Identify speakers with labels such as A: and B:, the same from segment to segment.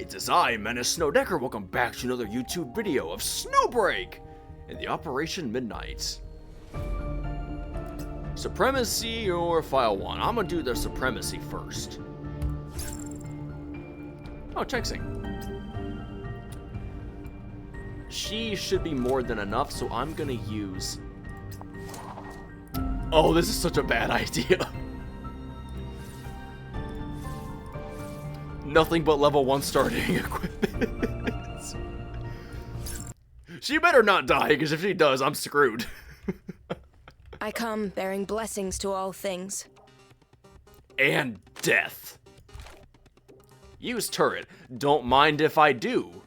A: It is I, Menace Snowdecker. Welcome back to another YouTube video of Snowbreak in the Operation Midnight. Supremacy or File 1? I'm gonna do the Supremacy first. Oh, Chexing. She should be more than enough, so I'm gonna use... Oh, this is such a bad idea. Nothing but level 1 starting equipment. She better not die, because if she does, I'm screwed.
B: I come bearing blessings to all things.
A: And death. Use turret. Don't mind if I do.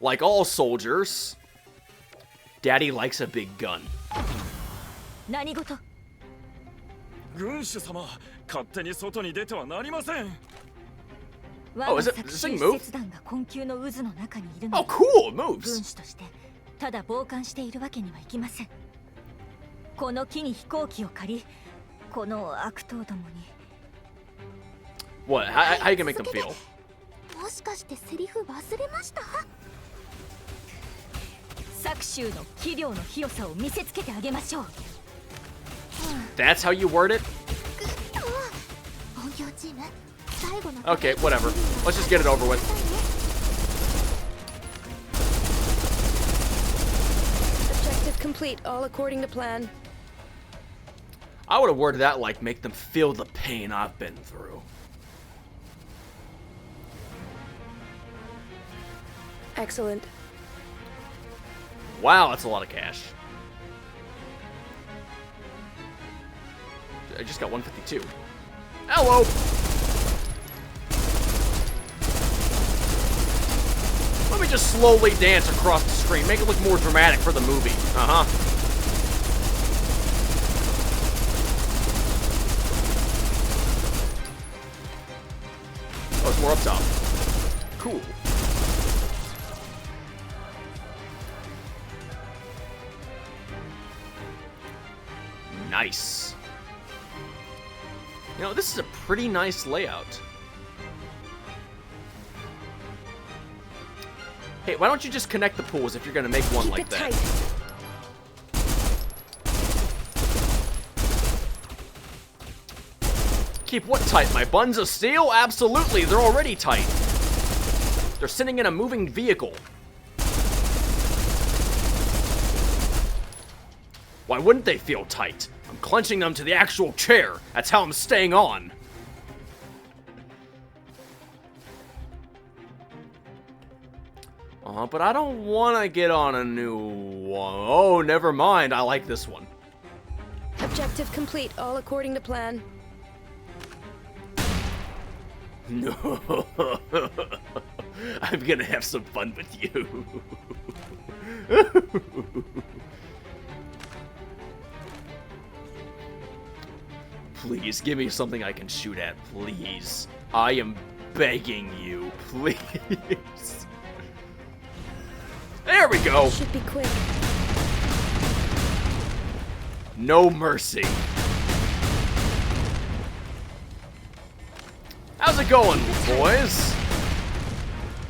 A: Like all soldiers, Daddy likes a big gun.
C: Oh,
A: is it? Does this thing move? Oh, cool! It moves! What? How you gonna make them feel? That's how you word it? Okay, whatever. Let's just get it over with.
B: Objective complete, all according to plan.
A: I would have worded that like make them feel the pain I've been through.
B: Excellent.
A: Wow, that's a lot of cash. I just got 152. Hello! Let me just slowly dance across the screen. Make it look more dramatic for the movie. Uh-huh. Oh, it's more up top. Cool. Nice. You know, this is a pretty nice layout. Hey, why don't you just connect the pools if you're gonna make one like that? Keep what tight? My buns of steel? Absolutely, they're already tight. They're sitting in a moving vehicle. Why wouldn't they feel tight? I'm clenching them to the actual chair. That's how I'm staying on. But I don't want to get on a new one. Oh, never mind. I like this one.
B: Objective complete, all according to plan.
A: No. I'm gonna have some fun with you. Please, give me something I can shoot at, please. I am begging you, please. There we go.
B: Should be quick.
A: No mercy. How's it going, boys?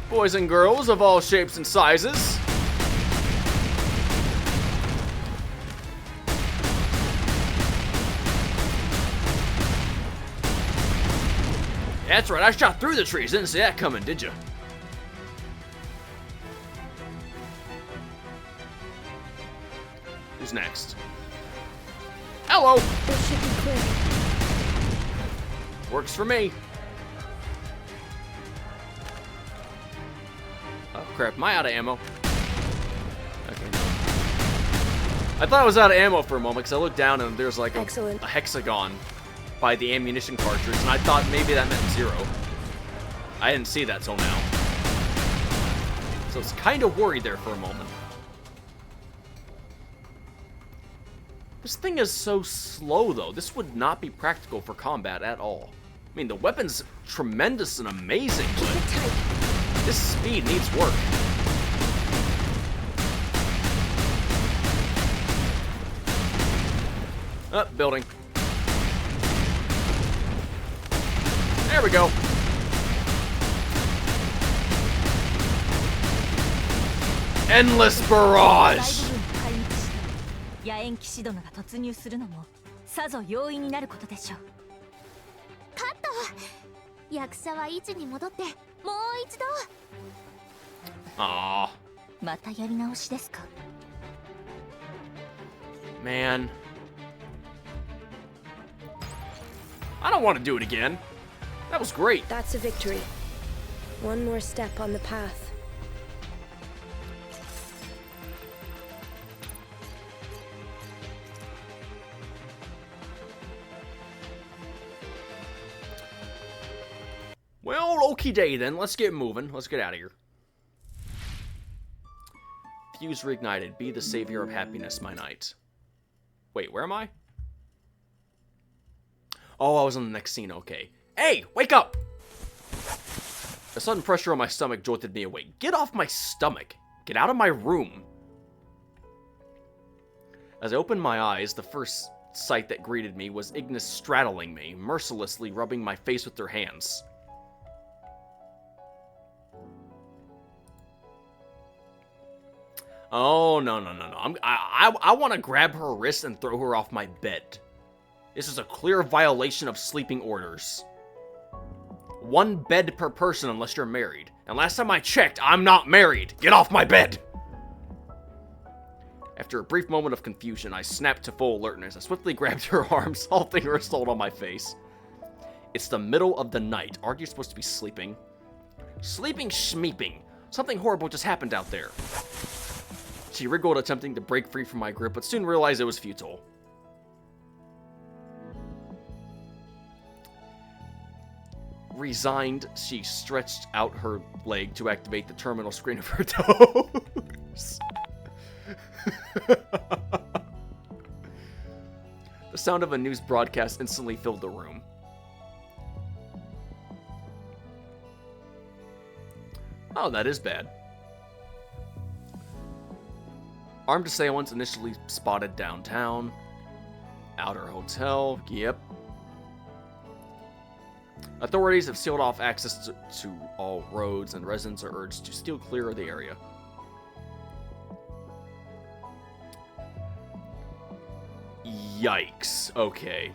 A: Boys and girls of all shapes and sizes. That's right, I shot through the trees. Didn't see that coming, did you? Who's next? Hello!
B: This should be quick.
A: Works for me. Oh crap, am I out of ammo? Okay. I thought I was out of ammo for a moment because I looked down and there's like a hexagon by the ammunition cartridge, and I thought maybe that meant 0. I didn't see that till now. So I was kind of worried there for a moment. This thing is so slow, though. This would not be practical for combat at all. I mean, the weapon's tremendous and amazing, but this speed needs work. Oh, building. There we go. Endless barrage!
C: 大部分壊滅し野縁騎士殿が突入するのもさぞ容易になることでしょう。
D: カット。役者は位置に戻ってもう一度。
A: Aww.
C: またやり直しですか。
A: Man. I don't want to do it again. That was great.
B: That's a victory. One more step on the path.
A: Well, okie day then. Let's get moving. Let's get out of here. Fuse reignited. Be the savior of happiness, my knight. Wait, where am I? Oh, I was on the next scene. Okay. Hey, wake up! A sudden pressure on my stomach jolted me awake. Get off my stomach! Get out of my room! As I opened my eyes, the first sight that greeted me was Ignis straddling me, mercilessly rubbing my face with her hands. Oh, no. I want to grab her wrist and throw her off my bed. This is a clear violation of sleeping orders. 1 bed per person unless you're married. And last time I checked, I'm not married. Get off my bed! After a brief moment of confusion, I snapped to full alertness. I swiftly grabbed her arms, halting her assault on my face. It's the middle of the night. Aren't you supposed to be sleeping? Sleeping schmeeping. Something horrible just happened out there. She wriggled, attempting to break free from my grip, but soon realized it was futile. Resigned, she stretched out her leg to activate the terminal screen of her toes. The sound of a news broadcast instantly filled the room. Oh, that is bad. Armed assailants initially spotted downtown. Outer hotel, yep. Authorities have sealed off access to all roads, and residents are urged to steer clear of the area. Yikes. Okay.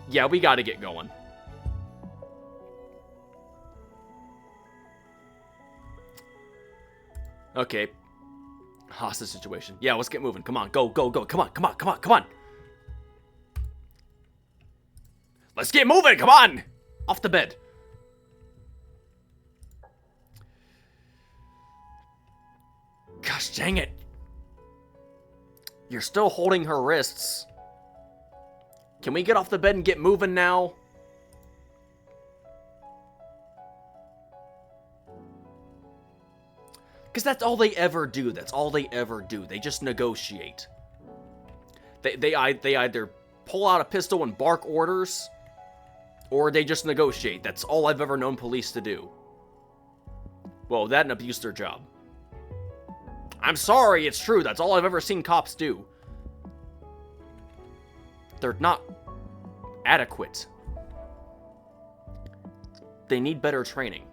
A: Yeah, we gotta get going. Okay. Hostage situation. Yeah, let's get moving. Come on, go. Come on. Let's get moving, come on! Off the bed. Gosh dang it. You're still holding her wrists. Can we get off the bed and get moving now? Because that's all they ever do. They just negotiate. They either pull out a pistol and bark orders, or they just negotiate. That's all I've ever known police to do. Well, that and abuse their job. I'm sorry, it's true. That's all I've ever seen cops do. They're not adequate. They need better training.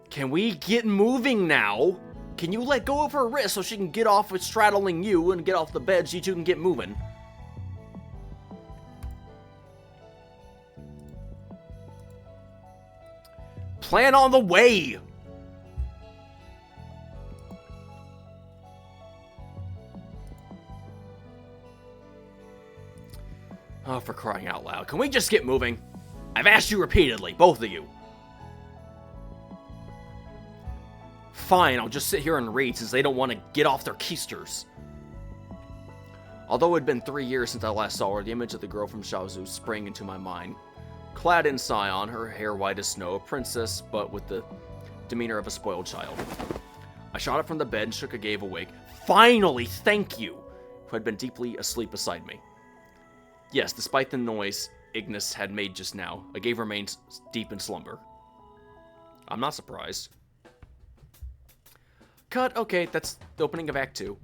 A: Can we get moving now? Can you let go of her wrist so she can get off with straddling you and get off the bed so you two can get moving? Plan on the way! Oh, for crying out loud. Can we just get moving? I've asked you repeatedly, both of you. Fine, I'll just sit here and read since they don't want to get off their keisters. Although it had been 3 years since I last saw her, the image of the girl from Shaozu sprang into my mind. Clad in scion, her hair white as snow, a princess, but with the demeanor of a spoiled child. I shot up from the bed and shook a gave awake. Finally, thank you! Who had been deeply asleep beside me. Yes, despite the noise Ignis had made just now, I gave remained deep in slumber. I'm not surprised. Cut, okay, that's the opening of Act 2.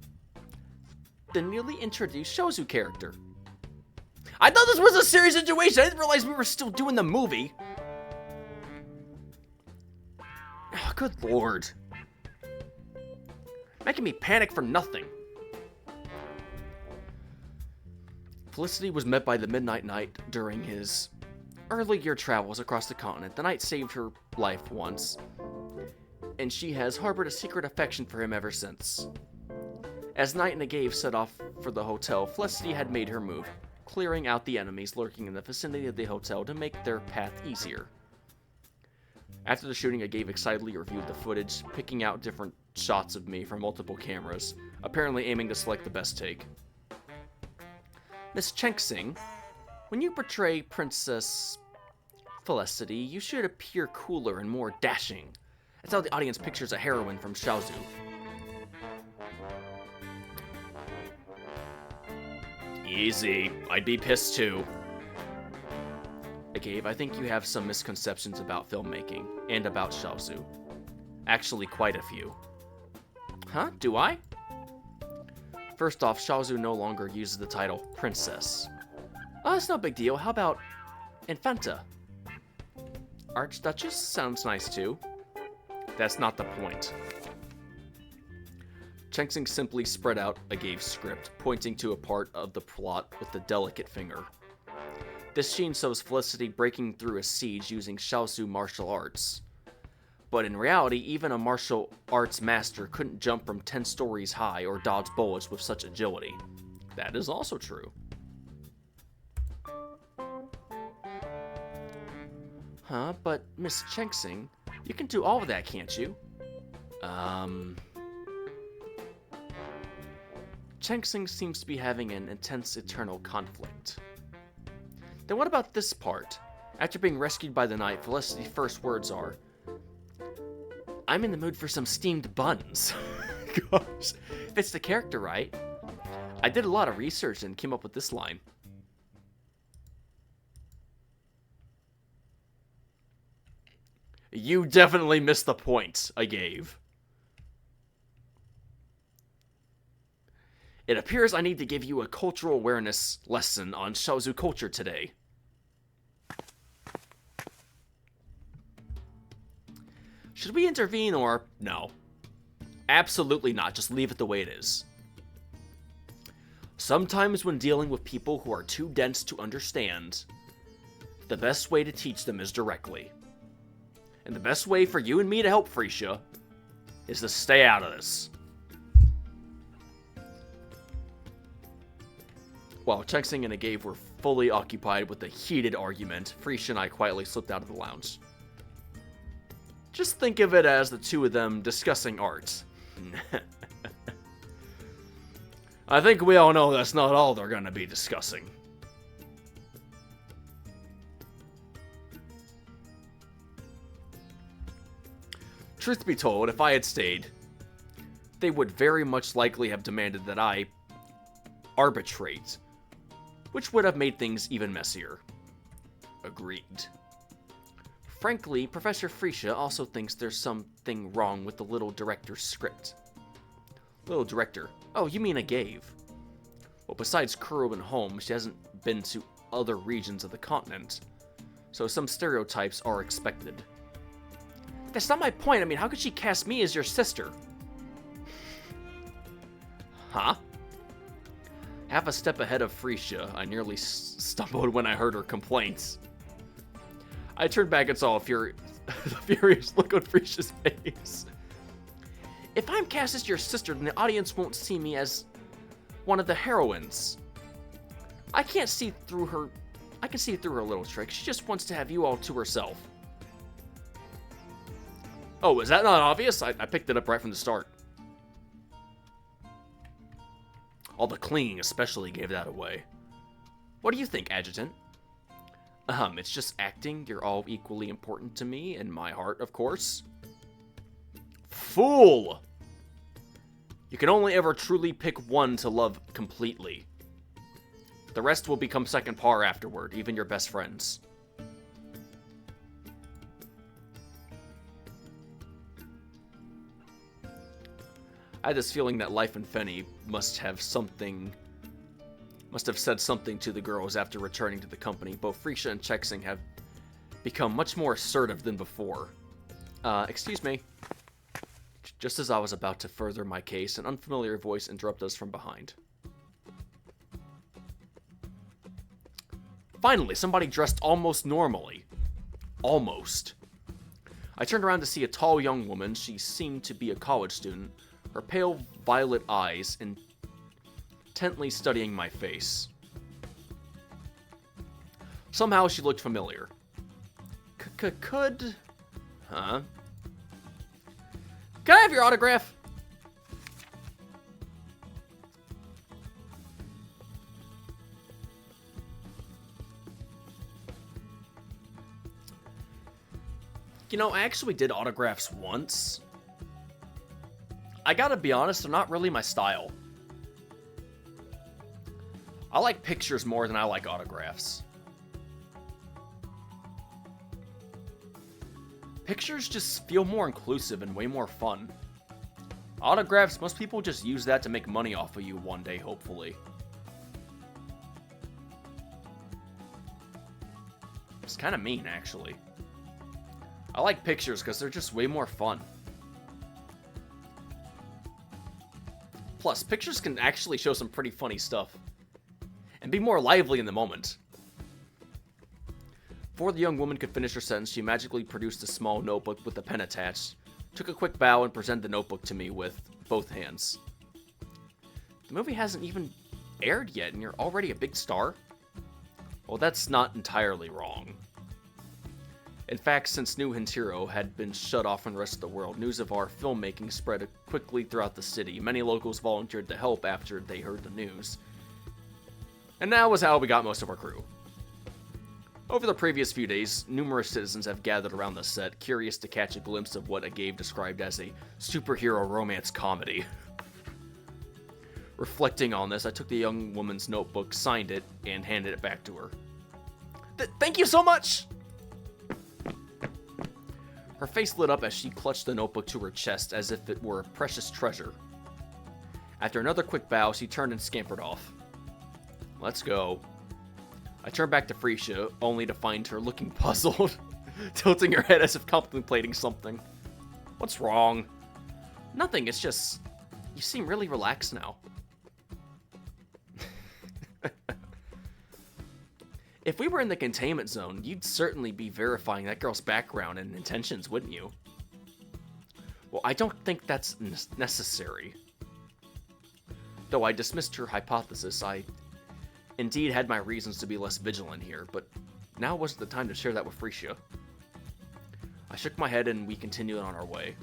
A: The newly introduced Shozu character. I thought this was a serious situation. I didn't realize we were still doing the movie. Oh, good lord. Making me panic for nothing. Felicity was met by the Midnight Knight during his earlier travels across the continent. The knight saved her life once, and she has harbored a secret affection for him ever since. As Knight and Agave set off for the hotel, Felicity had made her move, clearing out the enemies lurking in the vicinity of the hotel to make their path easier. After the shooting, Agave excitedly reviewed the footage, picking out different shots of me from multiple cameras, apparently aiming to select the best take. Miss Chenxing, when you portray Princess Felicity, you should appear cooler and more dashing. That's how the audience pictures a heroine from Xiaozu. Easy. I'd be pissed too. Agave, I think you have some misconceptions about filmmaking and about Xiaozu. Actually, quite a few. Huh? Do I? First off, Xiaozu no longer uses the title Princess. Oh, that's no big deal. How about Infanta? Archduchess sounds nice too. That's not the point. Chenxing simply spread out Agave's script, pointing to a part of the plot with the delicate finger. This scene shows Felicity breaking through a siege using Xiaozu martial arts. But in reality, even a martial arts master couldn't jump from 10 stories high or dodge bullets with such agility. That is also true. Huh, but Miss Chenxing, you can do all of that, can't you? Chenxing seems to be having an intense eternal conflict. Then what about this part? After being rescued by the knight, Felicity's first words are, I'm in the mood for some steamed buns. Gosh, fits the character, right? I did a lot of research and came up with this line. You definitely missed the point I gave. It appears I need to give you a cultural awareness lesson on Xiaozu culture today. Should we intervene or no? Absolutely not, just leave it the way it is. Sometimes when dealing with people who are too dense to understand, the best way to teach them is directly. And the best way for you and me to help Freesia is to stay out of this. While Chenxing and Agave were fully occupied with a heated argument, Freesia and I quietly slipped out of the lounge. Just think of it as the two of them discussing art. I think we all know that's not all they're gonna be discussing. Truth be told, if I had stayed, they would very much likely have demanded that I arbitrate, which would have made things even messier. Agreed. Frankly, Professor Freesia also thinks there's something wrong with the little director's script. Little director? Oh, you mean Agave. Well, besides Kuro and home, she hasn't been to other regions of the continent, so some stereotypes are expected. That's not my point. I mean, how could she cast me as your sister? Huh? Half a step ahead of Freesia, I nearly stumbled when I heard her complaints. I turned back and saw a furious look on Freesia's face. If I'm cast as your sister, then the audience won't see me as one of the heroines. I can't see through her. I can see through her little trick. She just wants to have you all to herself. Oh, is that not obvious? I picked it up right from the start. All the clinging especially gave that away. What do you think, Adjutant? It's just acting. You're all equally important to me, and my heart, of course. Fool! You can only ever truly pick one to love completely. The rest will become second par afterward, even your best friends. I had this feeling that Life and Fenny must must have said something to the girls after returning to the company. Both Frisha and Chexing have become much more assertive than before. Excuse me. Just as I was about to further my case, an unfamiliar voice interrupted us from behind. Finally, somebody dressed almost normally. Almost. I turned around to see a tall young woman. She seemed to be a college student, her pale violet eyes intently studying my face. Somehow she looked familiar. Could... Huh? Can I have your autograph? You know, I actually did autographs once. I gotta be honest, they're not really my style. I like pictures more than I like autographs. Pictures just feel more inclusive and way more fun. Autographs, most people just use that to make money off of you one day, hopefully. It's kind of mean, actually. I like pictures because they're just way more fun. Plus, pictures can actually show some pretty funny stuff. And be more lively in the moment. Before the young woman could finish her sentence, she magically produced a small notebook with a pen attached, took a quick bow, and presented the notebook to me with both hands. The movie hasn't even aired yet, and you're already a big star? Well, that's not entirely wrong. In fact, since New Hintiro had been shut off from the rest of the world, news of our filmmaking spread quickly throughout the city. Many locals volunteered to help after they heard the news. And that was how we got most of our crew. Over the previous few days, numerous citizens have gathered around the set, curious to catch a glimpse of what Agave described as a superhero romance comedy. Reflecting on this, I took the young woman's notebook, signed it, and handed it back to her. Thank you so much! Her face lit up as she clutched the notebook to her chest as if it were a precious treasure. After another quick bow, she turned and scampered off. Let's go. I turned back to Frisha, only to find her looking puzzled, tilting her head as if contemplating something. What's wrong? Nothing, it's just... you seem really relaxed now. If we were in the containment zone, you'd certainly be verifying that girl's background and intentions, wouldn't you? Well, I don't think that's necessary. Though I dismissed her hypothesis, I indeed had my reasons to be less vigilant here, but now wasn't the time to share that with Frisha. I shook my head and we continued on our way.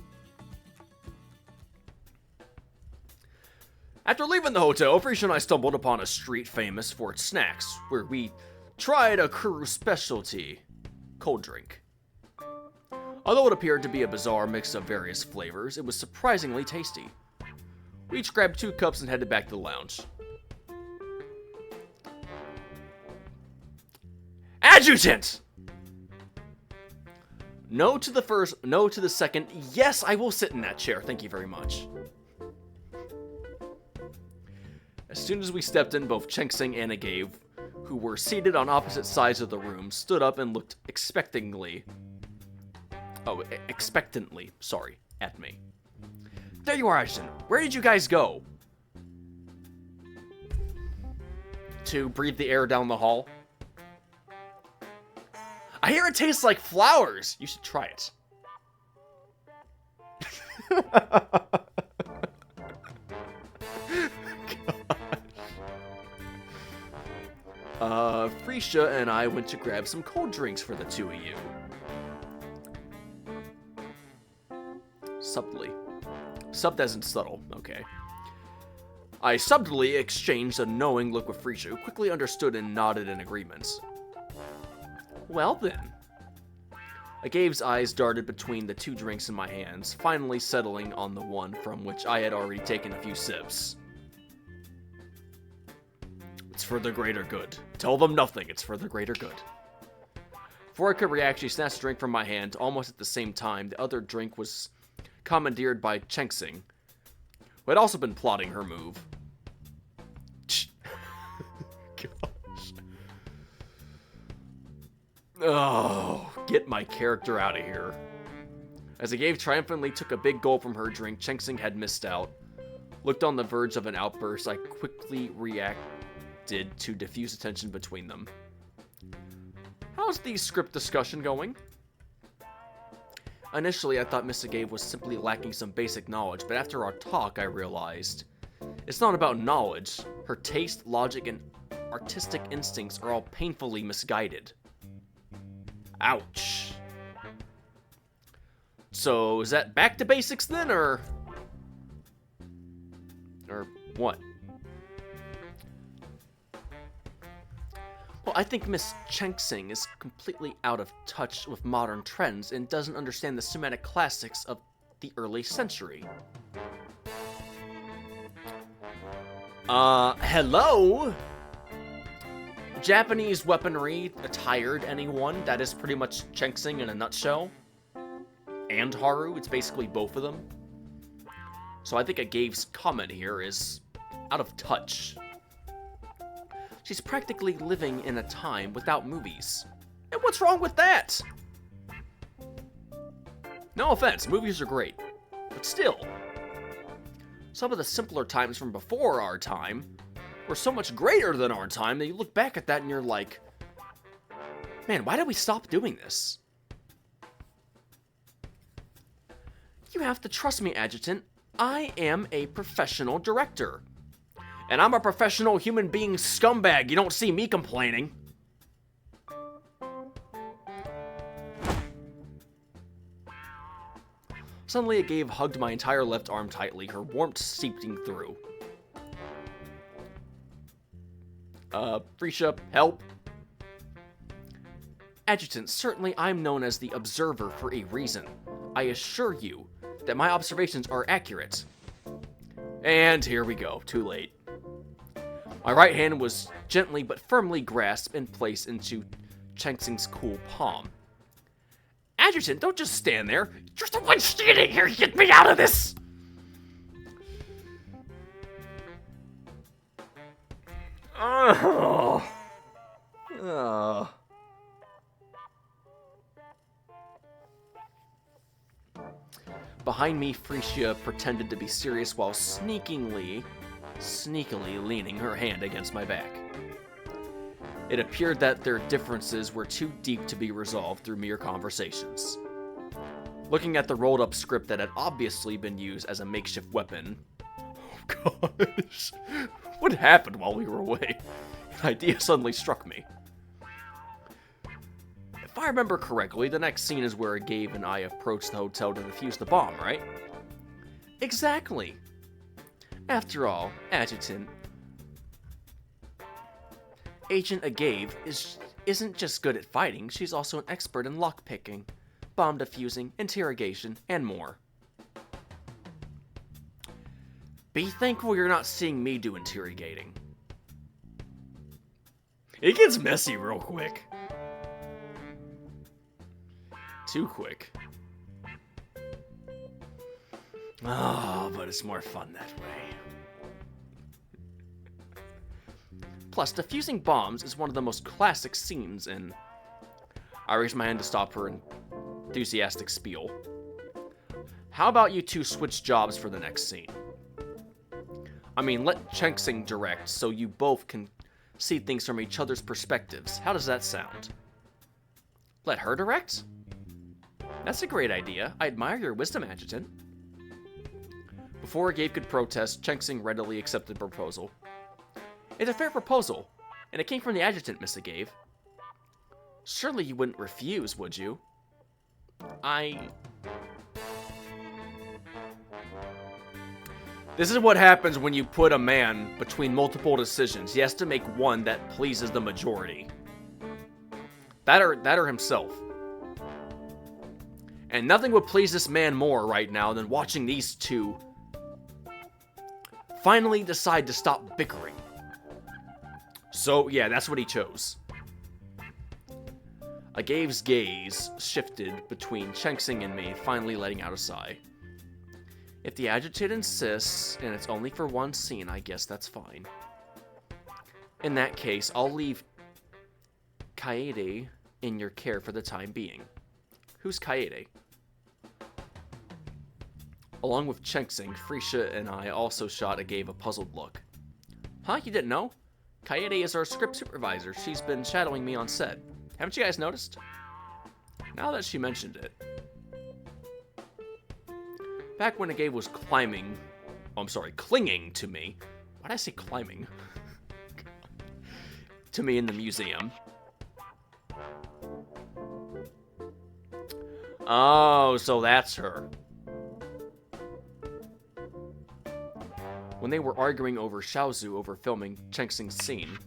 A: After leaving the hotel, Frisha and I stumbled upon a street famous for its snacks, where we tried a crew specialty, cold drink. Although it appeared to be a bizarre mix of various flavors, it was surprisingly tasty. We each grabbed 2 cups and headed back to the lounge. Adjutant! No to the first, no to the second. Yes, I will sit in that chair. Thank you very much. As soon as we stepped in, both Chengxing and Agave, who were seated on opposite sides of the room, stood up and looked expectantly, at me. There you are, Ashton. Where did you guys go? To breathe the air down the hall. I hear it tastes like flowers. You should try it. Frisha and I went to grab some cold drinks for the 2 of you. Subtly. Subbed as in subtle, okay. I subtly exchanged a knowing look with Frisha, who quickly understood and nodded in agreement. Well then. Agave's eyes darted between the 2 drinks in my hands, finally settling on the one from which I had already taken a few sips. It's for the greater good. Tell them nothing, it's for the greater good. Before I could react, she snatched a drink from my hand. Almost at the same time, the other drink was commandeered by Chengxing, who had also been plotting her move. Oh, get my character out of here. As Agave triumphantly took a big gulp from her drink Cheng-Sing had missed out. Looked on the verge of an outburst, I quickly reacted to diffuse tension between them. How's the script discussion going? Initially, I thought Miss Agave was simply lacking some basic knowledge, but after our talk, I realized it's not about knowledge. Her taste, logic, and artistic instincts are all painfully misguided. Ouch. So, is that back to basics then, or what? Well, I think Miss Cheng-Sing is completely out of touch with modern trends and doesn't understand the cinematic classics of the early century. Hello? Japanese weaponry attired anyone? That is pretty much Cheng-Sing in a nutshell. And Haru, it's basically both of them. So I think Agave's comment here is out of touch. She's practically living in a time without movies. And what's wrong with that? No offense, movies are great. But still, some of the simpler times from before our time were so much greater than our time that you look back at that and you're like, man, why did we stop doing this? You have to trust me, Adjutant. I am a professional director. And I'm a professional human being scumbag. You don't see me complaining. Suddenly, Agave hugged my entire left arm tightly, her warmth seeping through. Frisha, help. Adjutant, certainly I'm known as the Observer for a reason. I assure you that my observations are accurate. And here we go, too late. My right hand was gently but firmly grasped and placed into Cheng-Sing's cool palm. Adjutant, don't just stand there. You're the one standing here. Get me out of this! Oh. Oh. Behind me, Frisha pretended to be serious while sneakily leaning her hand against my back. It appeared that their differences were too deep to be resolved through mere conversations. Looking at the rolled-up script that had obviously been used as a makeshift weapon... Oh gosh... What happened while we were away? An idea suddenly struck me. If I remember correctly, the next scene is where Agave and I approach the hotel to defuse the bomb, right? Exactly. After all, Adjutant, Agent Agave isn't just good at fighting, she's also an expert in lockpicking, bomb defusing, interrogation, and more. Be thankful you're not seeing me do interrogating. It gets messy real quick. Too quick. Oh, but it's more fun that way. Plus, defusing bombs is one of the most classic scenes in... I raised my hand to stop her enthusiastic spiel. How about you two switch jobs for the next scene? I mean, let Cheng-Sing direct so you both can see things from each other's perspectives. How does that sound? Let her direct? That's a great idea. I admire your wisdom, Adjutant. Before Agave could protest, Cheng-Sing readily accepted the proposal. It's a fair proposal, and it came from the Adjutant, Miss Agave. Surely you wouldn't refuse, would you? This is what happens when you put a man between multiple decisions. He has to make one that pleases the majority. That or himself. And nothing would please this man more right now than watching these two finally decide to stop bickering. So, yeah, that's what he chose. Agave's gaze shifted between Cheng-Sing and me, finally letting out a sigh. If the Adjutant insists, and it's only for one scene, I guess that's fine. In that case, I'll leave Kaede in your care for the time being. Who's Kaede? Along with Chenxing, Frisha and I also shot and gave a puzzled look. Huh? You didn't know? Kaede is our script supervisor. She's been shadowing me on set. Haven't you guys noticed? Now that she mentioned it. Back when Gabe was clinging to me. Why did I say climbing? To me in the museum. Oh, so that's her. When they were arguing over Xiaozu over filming Chenxing's scene.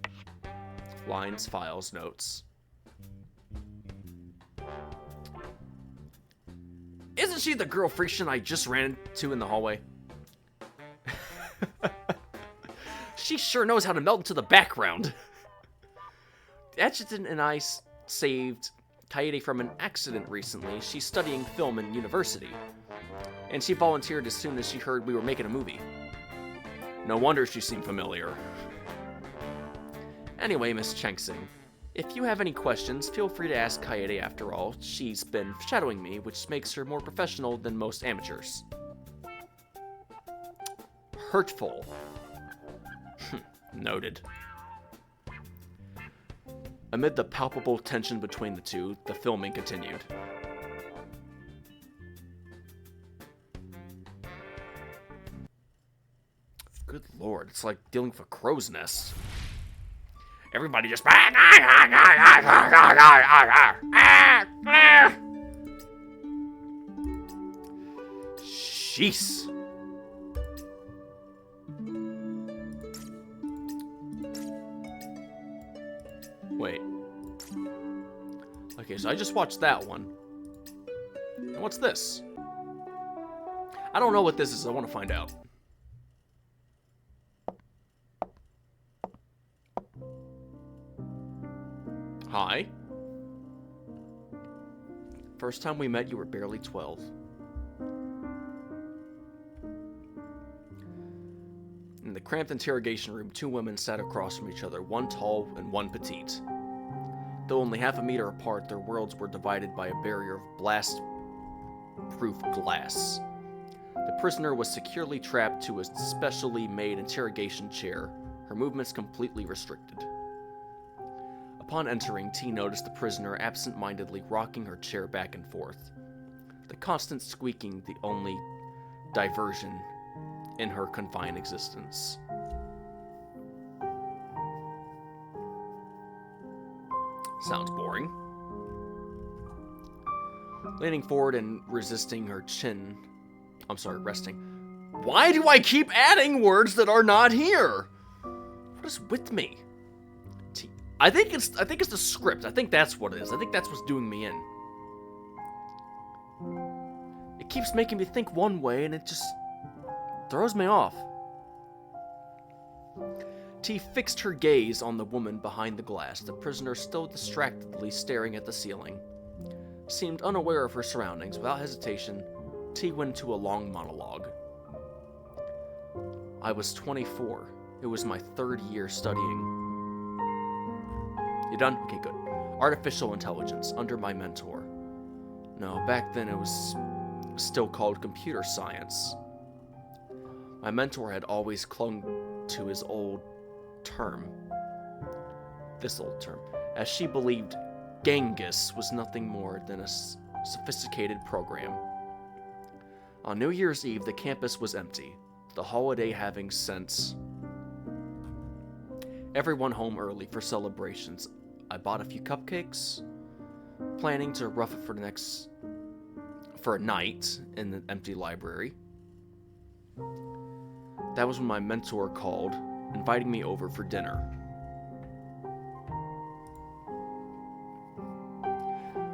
A: Lines, files, notes. Isn't she the girl Frisian I just ran into in the hallway? She sure knows how to melt into the background. The adjutant and I saved Kaede from an accident recently. She's studying film in university. And she volunteered as soon as she heard we were making a movie. No wonder she seemed familiar. Anyway, Miss Chenxing, if you have any questions, feel free to ask Kaede after all. She's been shadowing me, which makes her more professional than most amateurs. Hurtful. Noted. Amid the palpable tension between the two, the filming continued. Good lord, it's like dealing with a crow's nest. Everybody just... Jeez. Wait. Okay, so I just watched that one. And what's this? I don't know what this is. I want to find out. Hi. First time we met, you were barely 12. In the cramped interrogation room, two women sat across from each other, one tall and one petite. Though only half a meter apart, their worlds were divided by a barrier of blast-proof glass. The prisoner was securely trapped to a specially made interrogation chair, her movements completely restricted. Upon entering, T noticed the prisoner absent-mindedly rocking her chair back and forth, the constant squeaking the only diversion in her confined existence. Sounds boring. Leaning forward and resting. Why do I keep adding words that are not here? What is with me? I think it's the script. I think that's what it is. I think that's what's doing me in. It keeps making me think one way and it just throws me off. T fixed her gaze on the woman behind the glass. The prisoner, still distractedly staring at the ceiling, seemed unaware of her surroundings. Without hesitation, T went into a long monologue. I was 24. It was my third year studying. You done? Okay, good. Artificial intelligence, under my mentor. No, back then it was still called computer science. My mentor had always clung to his old term. This old term. As she believed Genghis was nothing more than a sophisticated program. On New Year's Eve, the campus was empty, the holiday having sent everyone home early for celebrations. I bought a few cupcakes, planning to rough it for a night in the empty library. That was when my mentor called, inviting me over for dinner.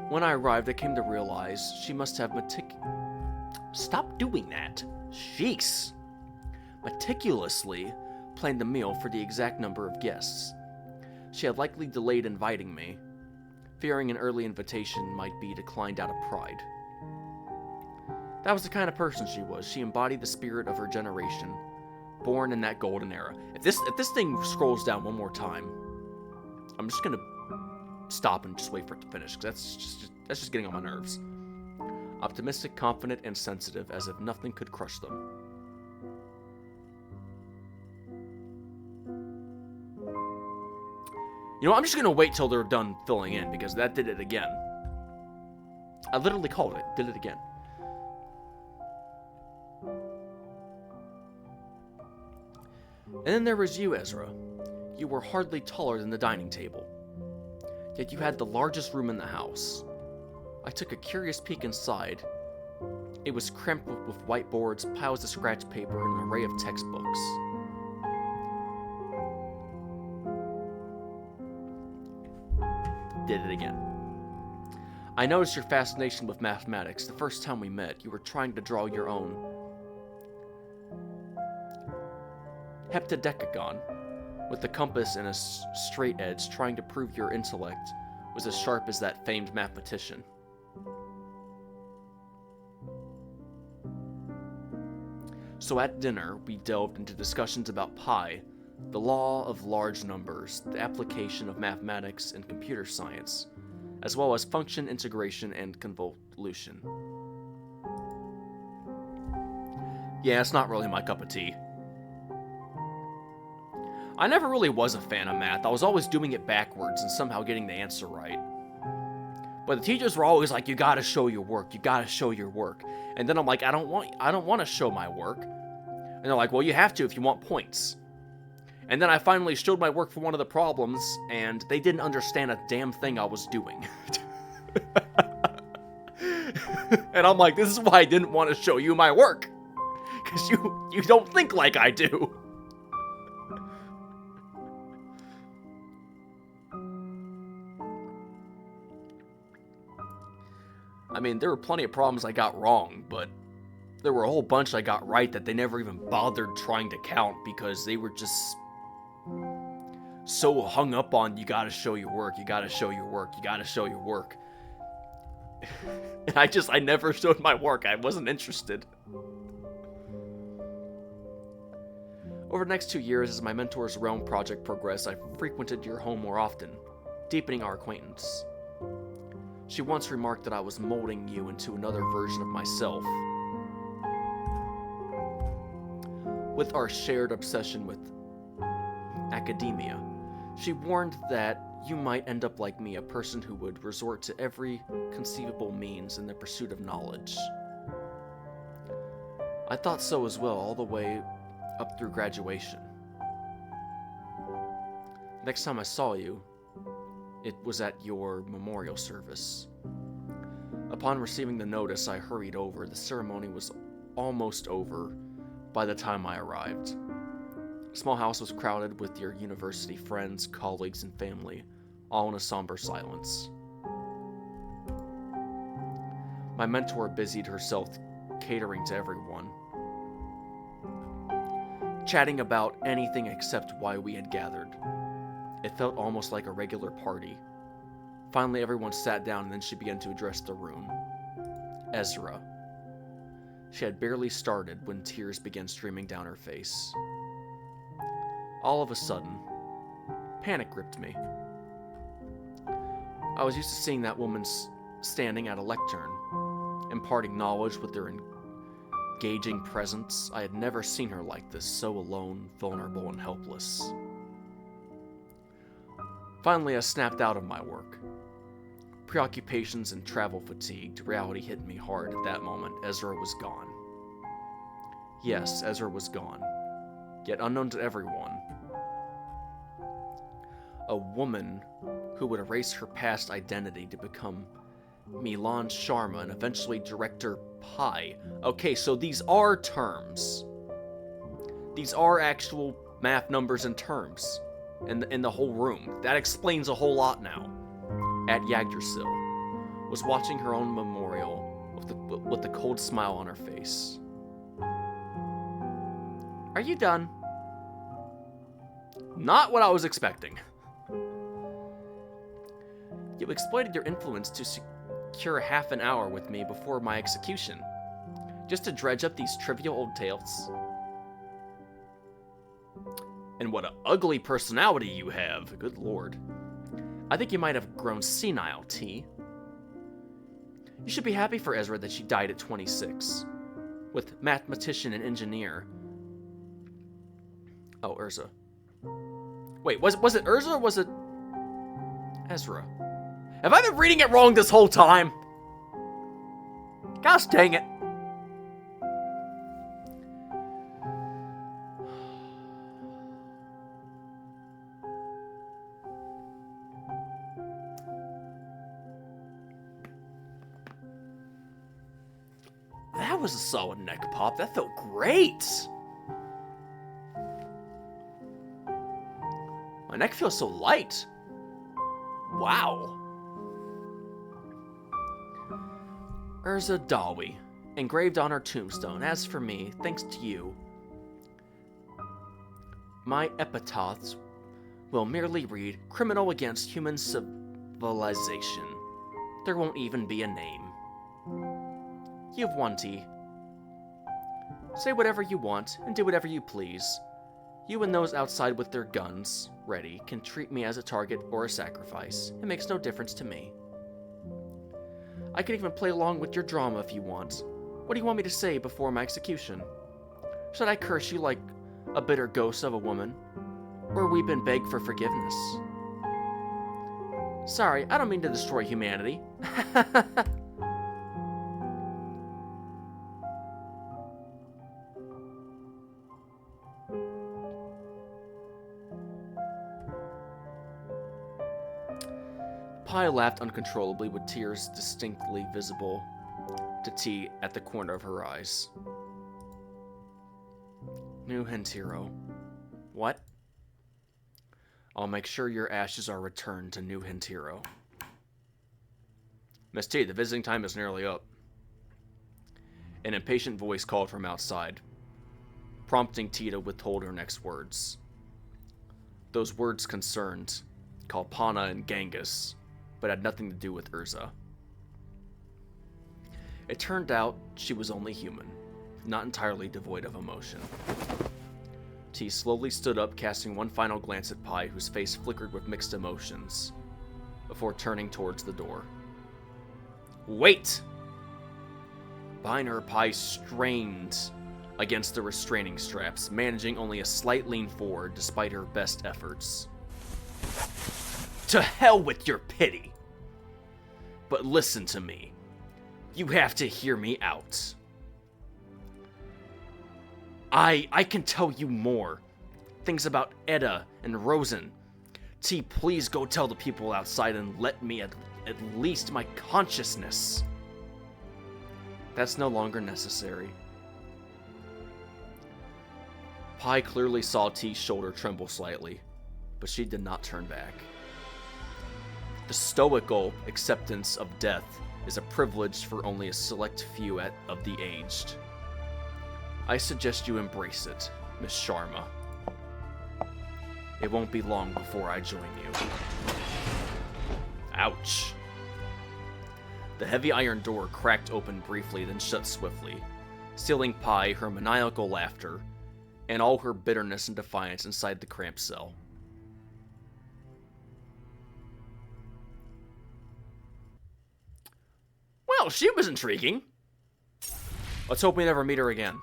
A: When I arrived, I came to realize she must have Stop doing that. Jeez. Meticulously planned a meal for the exact number of guests. She had likely delayed inviting me, fearing an early invitation might be declined out of pride. That was the kind of person she was. She embodied the spirit of her generation, born in that golden era. If this thing scrolls down one more time, I'm just gonna stop and just wait for it to finish, because that's just getting on my nerves. Optimistic, confident, and sensitive, as if nothing could crush them. You know, I'm just gonna wait till they're done filling in, because that did it again. I literally called it. Did it again. And then there was you, Ezra. You were hardly taller than the dining table. Yet you had the largest room in the house. I took a curious peek inside. It was cramped with whiteboards, piles of scratch paper, and an array of textbooks. Did it again. I noticed your fascination with mathematics. The first time we met, you were trying to draw your own heptadecagon with the compass and a straight edge, trying to prove your intellect was as sharp as that famed mathematician. So at dinner, we delved into discussions about pi, the law of large numbers, the application of mathematics and computer science, as well as function integration and convolution. Yeah, it's not really my cup of tea. I never really was a fan of math. I was always doing it backwards and somehow getting the answer right. But the teachers were always like, you gotta show your work, you gotta show your work. And then I'm like, I don't want to show my work. And they're like, well, you have to if you want points. And then I finally showed my work for one of the problems, and they didn't understand a damn thing I was doing. And I'm like, this is why I didn't want to show you my work. Because you don't think like I do. I mean, there were plenty of problems I got wrong, but there were a whole bunch I got right that they never even bothered trying to count because they were just so hung up on, you gotta show your work, you gotta show your work, you gotta show your work. And I never showed my work. I wasn't interested. Over the next 2 years, as my mentor's Realm project progressed, I frequented your home more often, deepening our acquaintance. She once remarked that I was molding you into another version of myself. With our shared obsession with academia, she warned that you might end up like me, a person who would resort to every conceivable means in the pursuit of knowledge. I thought so as well, all the way up through graduation. Next time I saw you, it was at your memorial service. Upon receiving the notice, I hurried over. The ceremony was almost over by the time I arrived. The small house was crowded with your university friends, colleagues, and family, all in a somber silence. My mentor busied herself catering to everyone, chatting about anything except why we had gathered. It felt almost like a regular party. Finally, everyone sat down, and then she began to address the room. Ezra. She had barely started when tears began streaming down her face. All of a sudden, panic gripped me. I was used to seeing that woman standing at a lectern, imparting knowledge with her engaging presence. I had never seen her like this, so alone, vulnerable, and helpless. Finally, I snapped out of my work. Preoccupations and travel fatigued, reality hit me hard at that moment. Ezra was gone. Yes, Ezra was gone. Yet unknown to everyone, a woman who would erase her past identity to become Milan Sharma and eventually Director Pi. Okay, so these are terms. These are actual math numbers and terms in the whole room. That explains a whole lot now. At Yggdrasil, was watching her own memorial with the cold smile on her face. Are you done? Not what I was expecting. You exploited your influence to secure half an hour with me before my execution, just to dredge up these trivial old tales. And what an ugly personality you have, good lord. I think you might have grown senile, T. You should be happy for Ezra that she died at 26. With mathematician and engineer. Oh, Urza. Wait, was it Urza or was it Ezra? Have I been reading it wrong this whole time? Gosh dang it. That was a solid neck pop. That felt great. My neck feels so light. Wow. Urza Dawi, engraved on her tombstone. As for me, thanks to you, my epitaphs will merely read, criminal against human civilization. There won't even be a name. You've won, T. Say whatever you want, and do whatever you please. You and those outside with their guns ready can treat me as a target or a sacrifice. It makes no difference to me. I can even play along with your drama if you want. What do you want me to say before my execution? Should I curse you like a bitter ghost of a woman? Or weep and beg for forgiveness? Sorry, I don't mean to destroy humanity. Pi laughed uncontrollably with tears distinctly visible to T at the corner of her eyes. New Hentiro. What? I'll make sure your ashes are returned to New Hentiro. Miss T, the visiting time is nearly up. An impatient voice called from outside, prompting T to withhold her next words. Those words concerned Kalpana and Genghis, but had nothing to do with Urza. It turned out she was only human, not entirely devoid of emotion. T slowly stood up, casting one final glance at Pi, whose face flickered with mixed emotions, before turning towards the door. Wait! Behind her, Pi strained against the restraining straps, managing only a slight lean forward despite her best efforts. To hell with your pity! But listen to me. You have to hear me out. I can tell you more. Things about Edda and Rosen. T, please go tell the people outside and let me at least my consciousness. That's no longer necessary. Pi clearly saw T's shoulder tremble slightly, but she did not turn back. The stoical acceptance of death is a privilege for only a select few of the aged. I suggest you embrace it, Miss Sharma. It won't be long before I join you. Ouch. The heavy iron door cracked open briefly, then shut swiftly, sealing Pi, her maniacal laughter, and all her bitterness and defiance inside the cramped cell. Well, she was intriguing. Let's hope we never meet her again.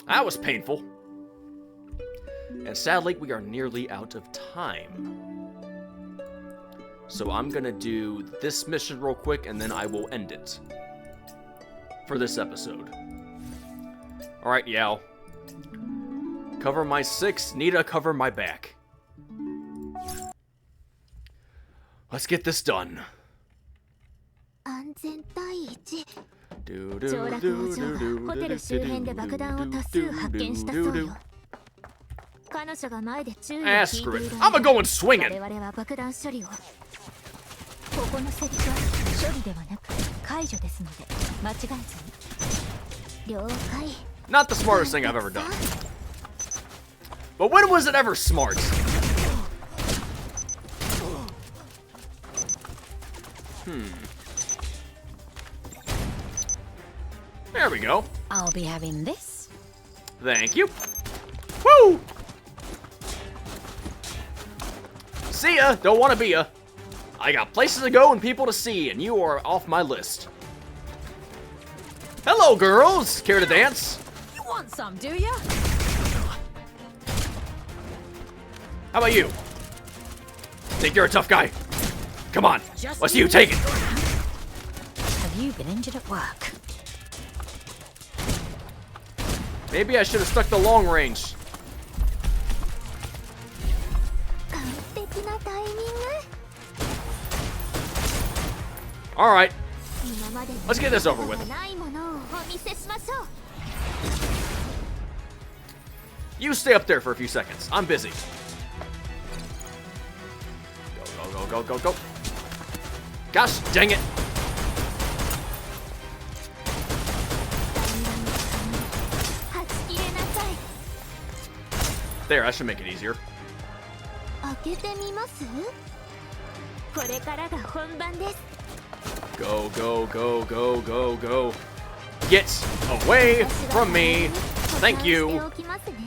A: That was painful. And sadly, we are nearly out of time. So I'm gonna do this mission real quick, and then I will end it for this episode. Alright, Yao. Cover my 6, Nita, cover my back. Let's get this done.
D: 安全第一。
A: Do,
D: 上
A: do,
D: 洛
A: do,
D: 王将
A: do,
D: はホテル周辺で爆弾を多数発見したそうよ。彼女が前で注意を引いている
A: I'm going
D: 我
A: swinging.
D: 々は爆弾処理を。
C: ここの設置は処理ではなく解除ですので間違えずに。
D: 了解。
A: Not the smartest thing I've ever done. But when was it ever smart? There we go.
B: I'll be having this.
A: Thank you. Woo! See ya! Don't want to be ya. I got places to go and people to see, and you are off my list. Hello, girls! Care to dance?
B: You want some, do ya?
A: How about you? Think you're a tough guy? Come on, let's see you take it.
B: Have you been injured at work?
A: Maybe I should have stuck the long range.
D: 完璧なタイミング
A: Alright,
D: 今まで
A: let's get this over with.
D: ないものをお見せしましょう
A: You stay up there for a few seconds. I'm busy. Go, go, go, go, go, go. Gosh, dang it.
D: はち切れなさい
A: There, that should make it easier.
D: 開けてみますこれからが本番です
A: Go, go, go, go, go, go. Get away from me. Thank
D: 保管して
A: you.
D: おきますね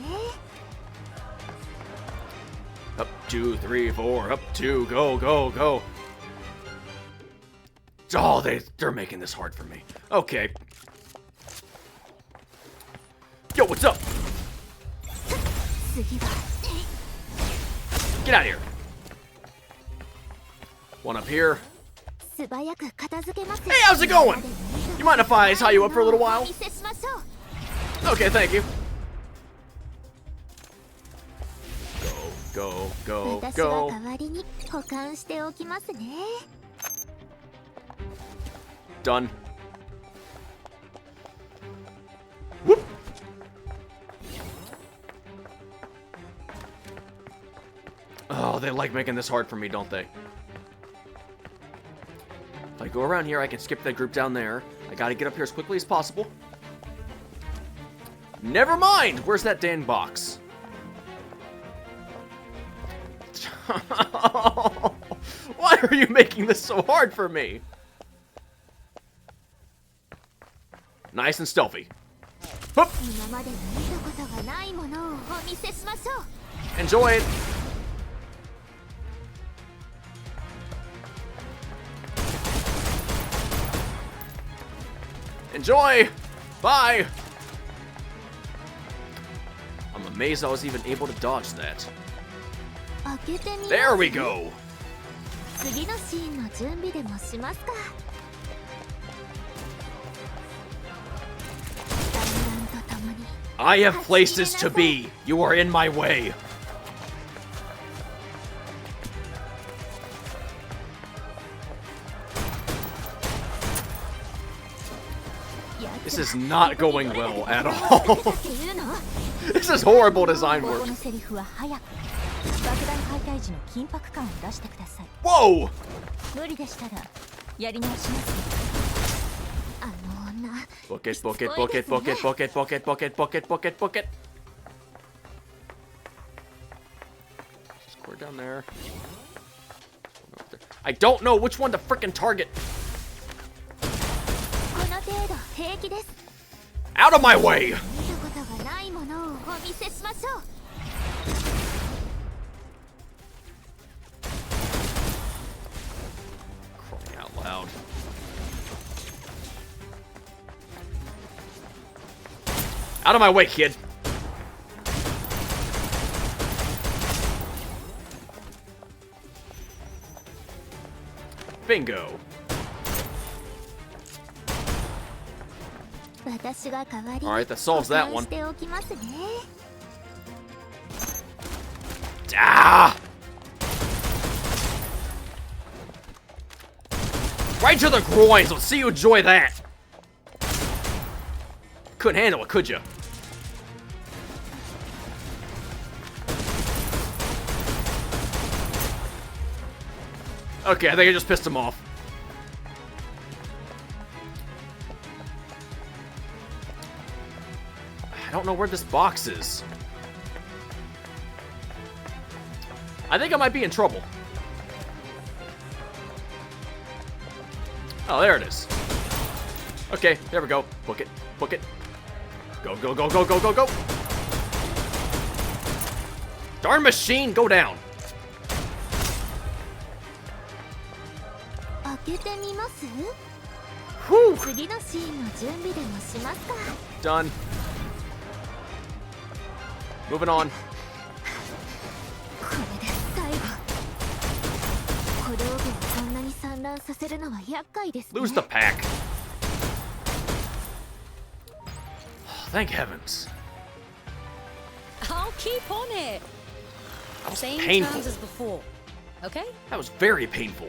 A: Up, 2, 3, 4. Up, 2. Go, go, go. Oh, they're making this hard for me. Okay. Yo, what's up?
D: 次は
A: Get out of here. One up here.
D: 素早く片付けます
A: Hey, how's it going? You mind if I tie you up for a little
D: お
A: while?
D: 見せしましょう
A: Okay, thank you. Go, go,
D: 私
A: go,
D: が
A: go.
D: 代わりに保管しておきますね
A: Done. Whoop. Oh, they like making this hard for me, don't they? If I go around here, I can skip that group down there. I gotta get up here as quickly as possible. Never mind! Where's that dang box? Why are you making this so hard for me? Nice and stealthy. Hup.
D: 今まで見たことがないものをお見せしましょう
A: Enjoy it. Enjoy. Bye. I'm amazed I was even able to dodge that.
D: 開けてみます
A: There we go.
D: 次のシーンの準備でもしますか弾丸とともに
A: I have places to be. You are in my way. This is not going well at all.
D: っていうの
A: This is horrible design
C: こ
A: work.
C: このセリフは早く爆弾解体時の緊迫感を出してください
A: Whoa!
C: 無理でしたらやり直します
D: あの女
A: Book it, book it, book it, book it, book it, book it, book it, book it, book it, book it. Square down there. I don't know which one to frickin' target.
D: この程度平気です
A: Out of my way!
D: 見たことがないものをお見せしましょう
A: Crying out loud. Out of my way, kid. Bingo.
D: 私が代わりに
A: Alright, that solves
D: 保
A: that
D: 管
A: one.
D: しておきますね
A: Ah! Right to the groins. Let's see you enjoy that. Couldn't handle it, could you? Okay, I think I just pissed him off. I don't know where this box is. I think I might be in trouble. Oh, there it is. Okay, there we go. Book it. Book it. Go, go, go, go, go, go, go. Darn machine, go down.
D: 開けてみます？
A: Whew.
D: 次のシーンの準備でもしますか。
A: Done. Moving on.
D: これで最後。小道具をそんなに散乱させるのは厄介ですね。
A: Lose the pack. Thank heavens.
B: I'll keep on it.
A: That was
B: Same
A: painful.
B: terms as before. Okay?
A: That was very painful.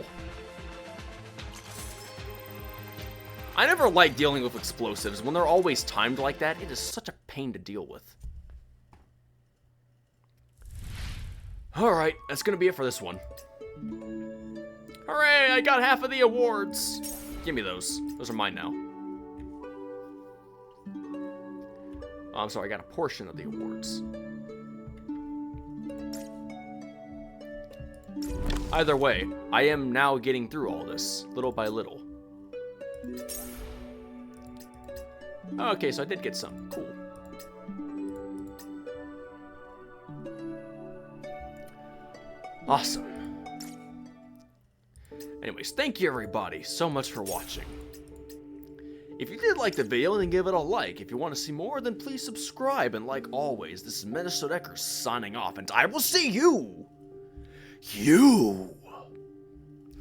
A: I never like dealing with explosives. When they're always timed like that, it is such a pain to deal with. Alright, that's gonna be it for this one. Hooray, I got half of the awards. Give me those. Those are mine now. Oh, I'm sorry, I got a portion of the awards. Either way, I am now getting through all this, little by little. Okay, so I did get some. Cool. Awesome. Anyways, thank you everybody so much for watching. If you did like the video, then give it a like. If you want to see more, then please subscribe. And like always, this is Minnesota Ecker signing off, and I will see you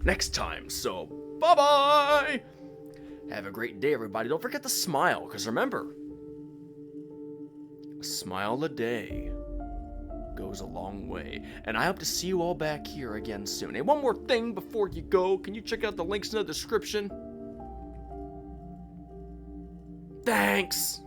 A: next time. So, bye-bye! Have a great day, everybody. Don't forget to smile, because remember, a smile a day goes a long way. And I hope to see you all back here again soon. And one more thing before you go, can you check out the links in the description? Thanks!